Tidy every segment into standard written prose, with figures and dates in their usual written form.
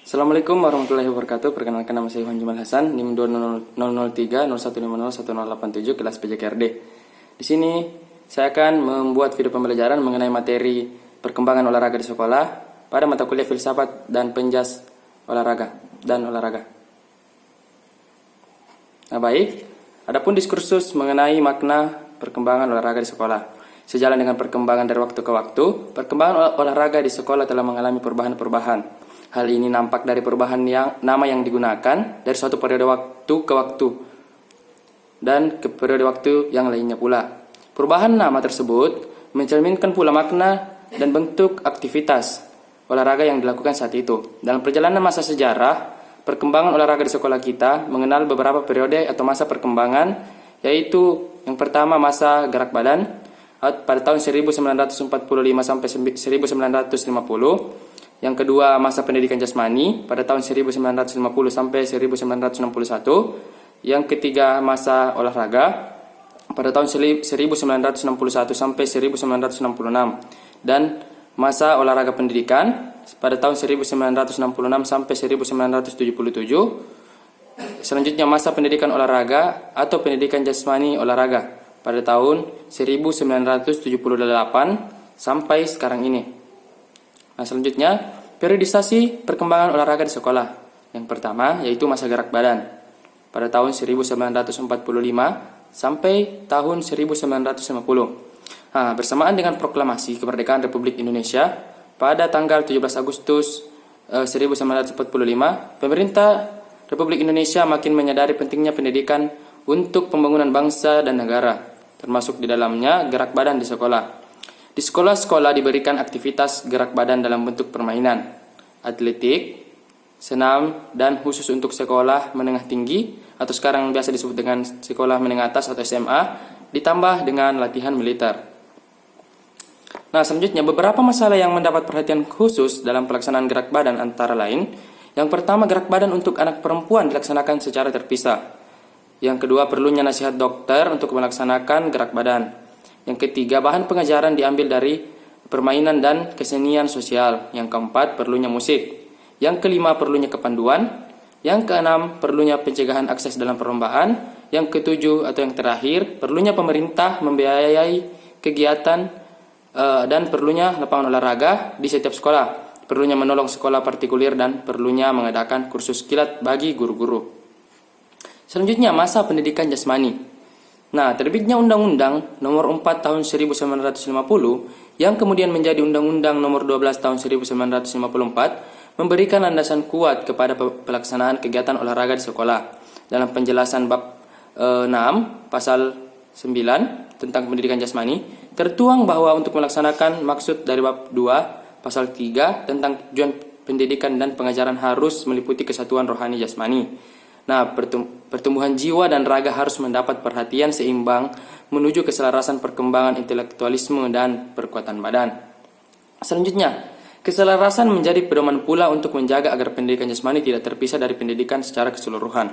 Assalamualaikum warahmatullahi wabarakatuh. Perkenalkan nama saya Iwan Jumal Hasan, NIM 20003 0150 1087 kelas PJKRD. Di sini saya akan membuat video pembelajaran mengenai materi perkembangan olahraga di sekolah pada mata kuliah filsafat dan penjas olahraga. Nah, baik. Adapun diskursus mengenai makna perkembangan olahraga di sekolah. Sejalan dengan perkembangan dari waktu ke waktu, perkembangan olahraga di sekolah telah mengalami perubahan-perubahan. Hal ini nampak dari perubahan nama yang digunakan dari suatu periode waktu ke waktu dan ke periode waktu yang lainnya pula. Perubahan nama tersebut mencerminkan pula makna dan bentuk aktivitas olahraga yang dilakukan saat itu. Dalam perjalanan masa sejarah, perkembangan olahraga di sekolah kita mengenal beberapa periode atau masa perkembangan, yaitu yang pertama masa gerak badan pada tahun 1945 sampai 1950. Yang kedua, masa pendidikan jasmani pada tahun 1950 sampai 1961. Yang ketiga, masa olahraga pada tahun 1961 sampai 1966. Dan masa olahraga pendidikan pada tahun 1966 sampai 1977. Selanjutnya, masa pendidikan olahraga atau pendidikan jasmani olahraga pada tahun 1978 sampai sekarang ini. Nah, selanjutnya, periodisasi perkembangan olahraga di sekolah. Yang pertama, yaitu masa gerak badan pada tahun 1945 sampai tahun 1950. Nah, bersamaan dengan proklamasi kemerdekaan Republik Indonesia pada tanggal 17 Agustus 1945, pemerintah Republik Indonesia makin menyadari pentingnya pendidikan untuk pembangunan bangsa dan negara, termasuk di dalamnya gerak badan di sekolah. Di sekolah-sekolah diberikan aktivitas gerak badan dalam bentuk permainan, atletik, senam, dan khusus untuk sekolah menengah tinggi atau sekarang biasa disebut dengan sekolah menengah atas atau SMA, ditambah dengan latihan militer. Nah, selanjutnya beberapa masalah yang mendapat perhatian khusus dalam pelaksanaan gerak badan antara lain, yang pertama, gerak badan untuk anak perempuan dilaksanakan secara terpisah. Yang kedua, perlunya nasihat dokter untuk melaksanakan gerak badan. Yang ketiga, bahan pengajaran diambil dari permainan dan kesenian sosial. Yang keempat, perlunya musik. Yang kelima, perlunya kepanduan. Yang keenam, perlunya pencegahan akses dalam perlombaan. Yang ketujuh atau yang terakhir, perlunya pemerintah membiayai kegiatan dan perlunya lapangan olahraga di setiap sekolah. Perlunya menolong sekolah partikulir dan perlunya mengadakan kursus kilat bagi guru-guru. Selanjutnya, masa pendidikan jasmani. Nah, terbitnya Undang-Undang Nomor 4 Tahun 1950 yang kemudian menjadi Undang-Undang Nomor 12 Tahun 1954 memberikan landasan kuat kepada pelaksanaan kegiatan olahraga di sekolah. Dalam penjelasan bab 6 pasal 9 tentang pendidikan jasmani, tertuang bahwa untuk melaksanakan maksud dari bab 2 pasal 3 tentang tujuan pendidikan dan pengajaran harus meliputi kesatuan rohani jasmani. Nah, pertumbuhan jiwa dan raga harus mendapat perhatian seimbang menuju keselarasan perkembangan intelektualisme dan perkuatan badan. Selanjutnya, keselarasan menjadi pedoman pula untuk menjaga agar pendidikan jasmani tidak terpisah dari pendidikan secara keseluruhan.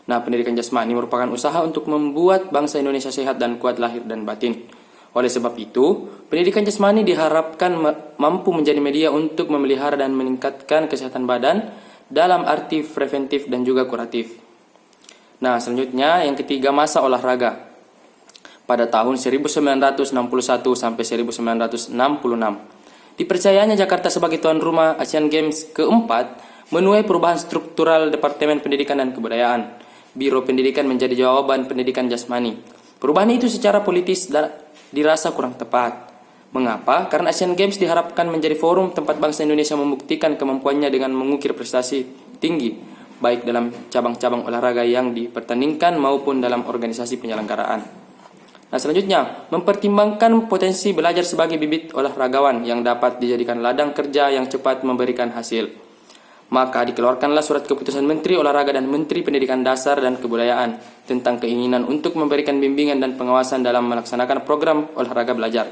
Nah, pendidikan jasmani merupakan usaha untuk membuat bangsa Indonesia sehat dan kuat lahir dan batin. Oleh sebab itu, pendidikan jasmani diharapkan mampu menjadi media untuk memelihara dan meningkatkan kesehatan badan dalam arti preventif dan juga kuratif. Nah, selanjutnya yang ketiga, masa olahraga pada tahun 1961 sampai 1966. Dipercayanya Jakarta sebagai tuan rumah Asian Games keempat menuai perubahan struktural Departemen Pendidikan dan Kebudayaan. Biro Pendidikan menjadi jawaban pendidikan jasmani. Perubahan itu secara politis dirasa kurang tepat. Mengapa? Karena Asian Games diharapkan menjadi forum tempat bangsa Indonesia membuktikan kemampuannya dengan mengukir prestasi tinggi, baik dalam cabang-cabang olahraga yang dipertandingkan maupun dalam organisasi penyelenggaraan. Nah, selanjutnya, mempertimbangkan potensi belajar sebagai bibit olahragawan yang dapat dijadikan ladang kerja yang cepat memberikan hasil. Maka dikeluarkanlah surat keputusan Menteri Olahraga dan Menteri Pendidikan Dasar dan Kebudayaan tentang keinginan untuk memberikan bimbingan dan pengawasan dalam melaksanakan program olahraga belajar.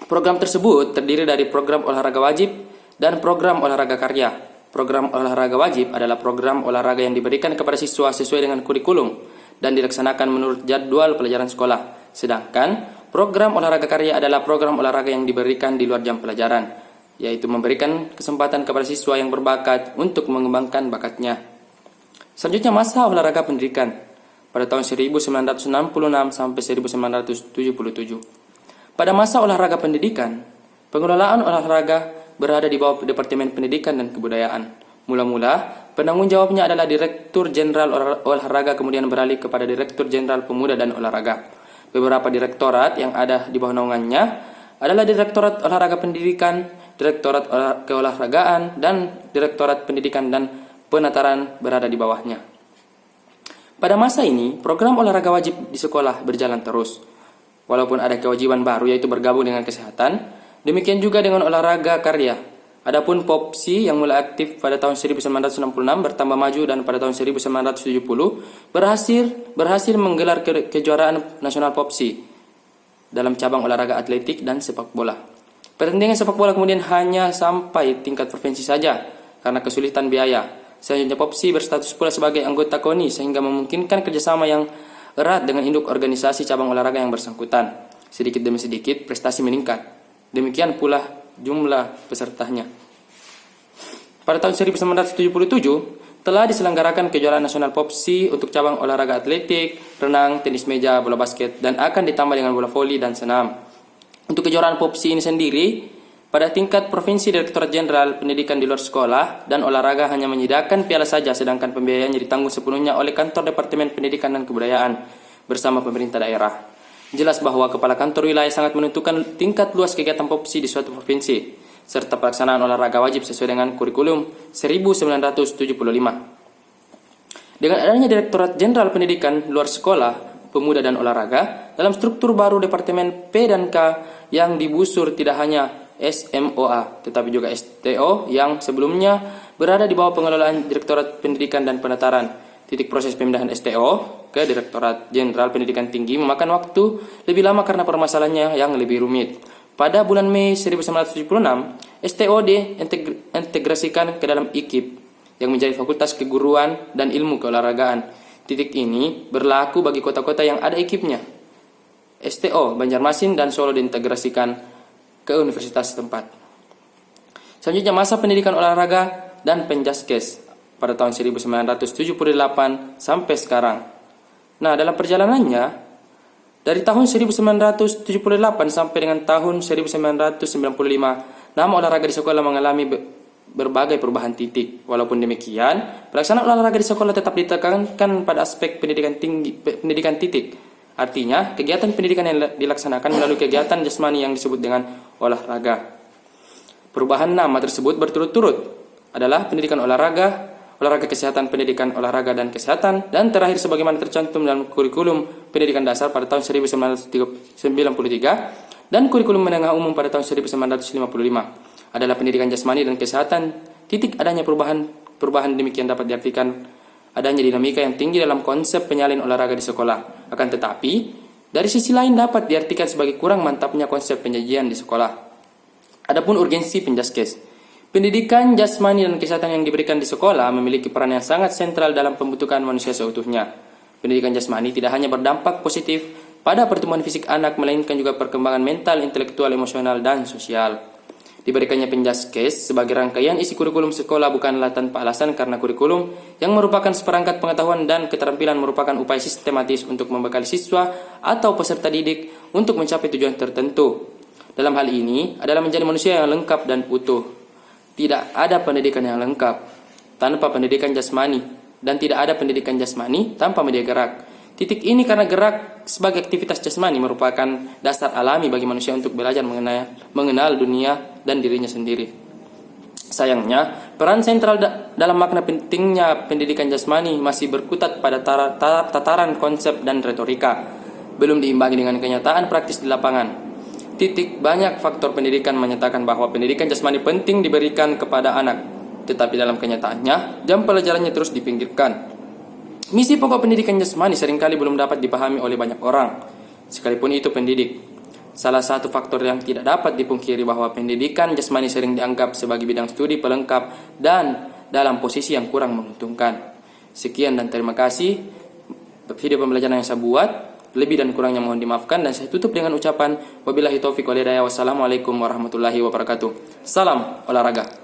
Program tersebut terdiri dari program olahraga wajib dan program olahraga karya. Program olahraga wajib adalah program olahraga yang diberikan kepada siswa sesuai dengan kurikulum dan dilaksanakan menurut jadwal pelajaran sekolah. Sedangkan program olahraga karya adalah program olahraga yang diberikan di luar jam pelajaran. yaitu memberikan kesempatan kepada siswa yang berbakat untuk mengembangkan bakatnya. Selanjutnya masa olahraga pendidikan pada tahun 1966 sampai 1977. Pada masa olahraga pendidikan, pengelolaan olahraga berada di bawah Departemen Pendidikan dan Kebudayaan. Mula-mula, penanggung jawabnya adalah Direktur Jenderal Olahraga, kemudian beralih kepada Direktur Jenderal Pemuda dan Olahraga. Beberapa direktorat yang ada di bawah naungannya adalah Direktorat Olahraga Pendidikan, Direktorat Keolahragaan, dan Direktorat Pendidikan dan Penataran berada di bawahnya. Pada masa ini, program olahraga wajib di sekolah berjalan terus. Walaupun ada kewajiban baru yaitu bergabung dengan kesehatan, demikian juga dengan olahraga karya. Adapun POPSI yang mulai aktif pada tahun 1966 bertambah maju dan pada tahun 1970 berhasil menggelar kejuaraan nasional POPSI dalam cabang olahraga atletik dan sepak bola. Pertandingan sepak bola kemudian hanya sampai tingkat provinsi saja karena kesulitan biaya. Selanjutnya POPSI berstatus pula sebagai anggota KONI sehingga memungkinkan kerjasama yang erat dengan induk organisasi cabang olahraga yang bersangkutan. Sedikit demi sedikit prestasi meningkat. Demikian pula jumlah pesertanya. Pada tahun 1977 telah diselenggarakan kejuaraan nasional POPSI untuk cabang olahraga atletik, renang, tenis meja, bola basket, dan akan ditambah dengan bola voli dan senam. Untuk kejuaraan POPSI ini sendiri, pada tingkat provinsi Direktorat Jenderal Pendidikan di luar sekolah dan olahraga hanya menyediakan piala saja, sedangkan pembiayaannya ditanggung sepenuhnya oleh Kantor Departemen Pendidikan dan Kebudayaan bersama pemerintah daerah. Jelas bahwa kepala kantor wilayah sangat menentukan tingkat luas kegiatan POPSI di suatu provinsi, serta pelaksanaan olahraga wajib sesuai dengan kurikulum 1975. Dengan adanya Direktorat Jenderal Pendidikan luar sekolah, pemuda dan olahraga, dalam struktur baru Departemen P dan K yang digusur tidak hanya SMOA, tetapi juga STO yang sebelumnya berada di bawah pengelolaan Direktorat Pendidikan dan Penataran. Titik proses pemindahan STO ke Direktorat Jenderal Pendidikan Tinggi memakan waktu lebih lama karena permasalahannya yang lebih rumit. Pada bulan Mei 1976, STO diintegrasikan ke dalam IKIP yang menjadi Fakultas Keguruan dan Ilmu Keolahragaan. Titik ini berlaku bagi kota-kota yang ada IKIP-nya. STO Banjarmasin dan Solo diintegrasikan ke universitas setempat. Selanjutnya masa pendidikan olahraga dan penjaskes pada tahun 1978 sampai sekarang. Nah, dalam perjalanannya dari tahun 1978 sampai dengan tahun 1995, nama olahraga di sekolah mengalami berbagai perubahan titik. Walaupun demikian, pelaksanaan olahraga di sekolah tetap ditekankan pada aspek pendidikan titik. Artinya, kegiatan pendidikan yang dilaksanakan melalui kegiatan jasmani yang disebut dengan olahraga. Perubahan nama tersebut berturut-turut adalah pendidikan olahraga, olahraga kesehatan, pendidikan olahraga dan kesehatan, dan terakhir sebagaimana tercantum dalam kurikulum pendidikan dasar pada tahun 1993 dan kurikulum menengah umum pada tahun 1955 adalah pendidikan jasmani dan kesehatan. Titik adanya perubahan demikian dapat diartikan adanya dinamika yang tinggi dalam konsep penyalin olahraga di sekolah. Akan tetapi, dari sisi lain dapat diartikan sebagai kurang mantapnya konsep penyajian di sekolah. Adapun urgensi penjaskes. Pendidikan jasmani dan kesehatan yang diberikan di sekolah memiliki peran yang sangat sentral dalam pembentukan manusia seutuhnya. Pendidikan jasmani tidak hanya berdampak positif pada pertumbuhan fisik anak, melainkan juga perkembangan mental, intelektual, emosional, dan sosial. Diberikannya penjaskes sebagai rangkaian isi kurikulum sekolah bukanlah tanpa alasan, karena kurikulum yang merupakan seperangkat pengetahuan dan keterampilan merupakan upaya sistematis untuk membekali siswa atau peserta didik untuk mencapai tujuan tertentu. Dalam hal ini adalah menjadi manusia yang lengkap dan utuh. Tidak ada pendidikan yang lengkap tanpa pendidikan jasmani, dan tidak ada pendidikan jasmani tanpa media gerak. Titik ini karena gerak sebagai aktivitas jasmani merupakan dasar alami bagi manusia untuk belajar mengenal dunia dan dirinya sendiri. Sayangnya, peran sentral dalam makna pentingnya pendidikan jasmani masih berkutat pada tataran konsep dan retorika, belum diimbangi dengan kenyataan praktis di lapangan. Banyak faktor pendidikan menyatakan bahwa pendidikan jasmani penting diberikan kepada anak, tetapi dalam kenyataannya, jam pelajarannya terus dipinggirkan. Misi pokok pendidikan jasmani seringkali belum dapat dipahami oleh banyak orang, sekalipun itu pendidik. Salah satu faktor yang tidak dapat dipungkiri bahwa pendidikan jasmani sering dianggap sebagai bidang studi pelengkap dan dalam posisi yang kurang menguntungkan. Sekian dan terima kasih video pembelajaran yang saya buat. Lebih dan kurangnya mohon dimaafkan, dan saya tutup dengan ucapan wabillahi taufiq wal hidayah. Wassalamualaikum warahmatullahi wabarakatuh. Salam olahraga.